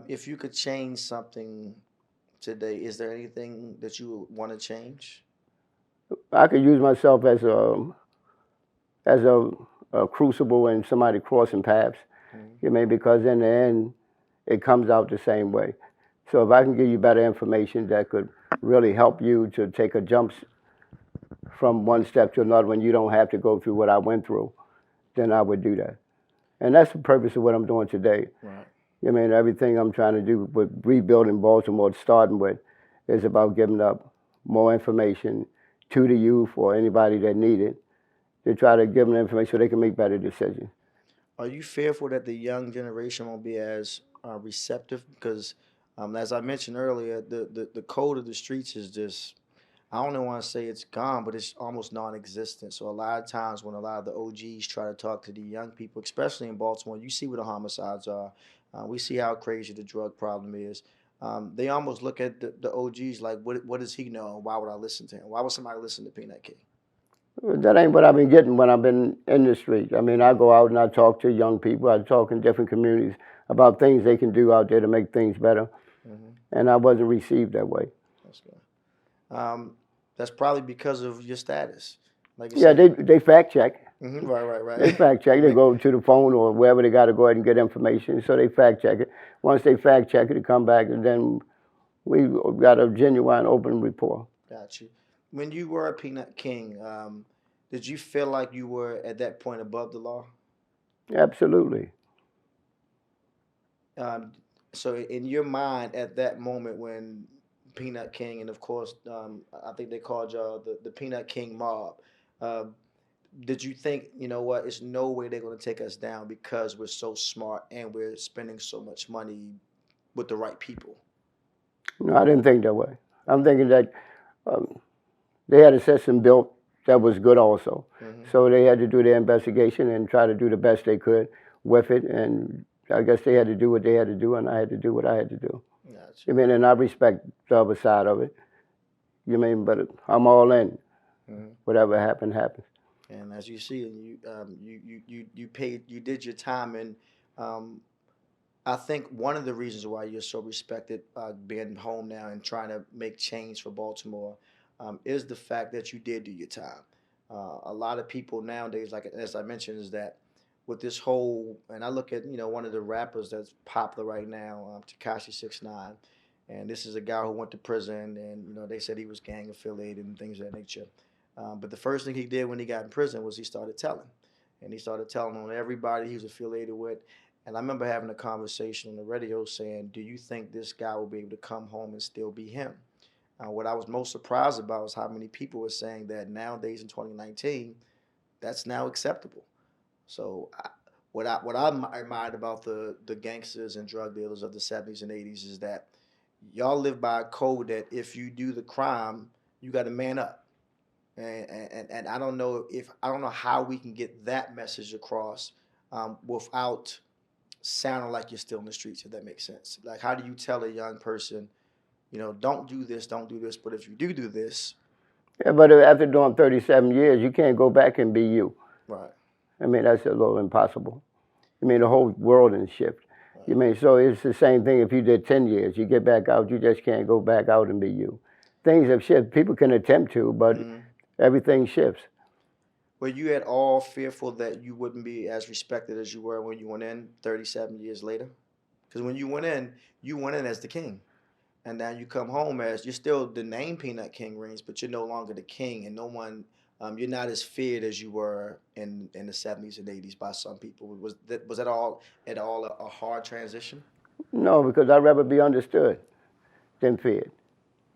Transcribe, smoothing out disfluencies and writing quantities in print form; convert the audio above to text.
If you could change something today, is there anything that you want to change? I could use myself as a crucible and somebody crossing paths. Mhm. You mean because in the end, it comes out the same way. So if I can give you better information that could really help you to take a jump from one step to another when you don't have to go through what I went through, then I would do that. And that's the purpose of what I'm doing today. Right. I mean, everything I'm trying to do with rebuilding Baltimore, starting with, is about giving up more information to the youth or anybody that need it to try to give them the information so they can make better decisions. Are you fearful that the young generation won't be as receptive? Because, as I mentioned earlier, the code of the streets is just, I don't want to say it's gone, but it's almost non-existent. So a lot of times when a lot of the OGs try to talk to the young people, especially in Baltimore, you see where the homicides are. We see how crazy the drug problem is. They almost look at the OGs like, what does he know? Why would I listen to him? Why would somebody listen to Peanut King? That ain't what I've been getting when I've been in the streets. I mean, I go out and I talk to young people. I talk in different communities about things they can do out there to make things better, Hmm. and I wasn't received that way. That's good. That's probably because of your status. Like you Yeah, said, they fact check. right, right, They right. fact check. You They may, go to the phone or wherever they got to go ahead and get information. So they fact check it. Once they fact check it, they come back, and then we got a genuine open rapport. got you. When you were a Peanut King, did you feel like you were at that point above the law? Absolutely. Um, so in your mind, at that moment when Peanut King and of course, I think they called y'all the Peanut King mob. Uh, did you think, you know what, it's no way they're going to take us down because we're so smart and we're spending so much money with the right people? No, I didn't think that way. I'm thinking that um, they had a system built that was good also. Hmm. So they had to do their investigation and try to do the best they could with it. And I guess they had to do what they had to do, and I had to do what I had to do. Gotcha. I mean, and I respect the other side of it. You mean, but I'm all in. Hmm. Whatever happened, happened. And as you see, you paid, you did your time, and um, I think one of the reasons why you're so respected, being home now and trying to make change for Baltimore, is the fact that you did do your time. A lot of people nowadays, like as I mentioned, is that with this whole, and I look at one of the rappers that's popular right now, Takashi 6ix9ine, and this is a guy who went to prison, and they said he was gang affiliated and things of that nature. But the first thing he did when he got in prison was he started telling, and he started telling on everybody he was affiliated with. And I remember having a conversation on the radio saying, "Do you think this guy will be able to come home and still be him?" What I was most surprised about was how many people were saying that nowadays in 2019, that's now acceptable. So what I admired about the gangsters and drug dealers of the 70s and 80s is that y'all live by a code that if you do the crime, you got to man up. And I don't know how we can get that message across without sounding like you're still in the streets, if that makes sense. Like, how do you tell a young person, don't do this, but if you do this, Yeah, but after doing 37 years, you can't go back and be you. right, I mean, that's a little impossible. I mean, the whole world is shift. You right. mean, so it's the same thing if you did 10 years. You get back out, you just can't go back out and be you. Things have shifted. People can attempt to, but Mm-hmm. everything shifts. Were you at all fearful that you wouldn't be as respected as you were when you went in 37 years later? Because when you went in as the king. And now you come home as you're still the name Peanut King rings, but you're no longer the king, and no one, you're not as feared as you were in the 70s and 80s by some people. Was that all at all a hard transition? No, because I'd rather be understood than feared.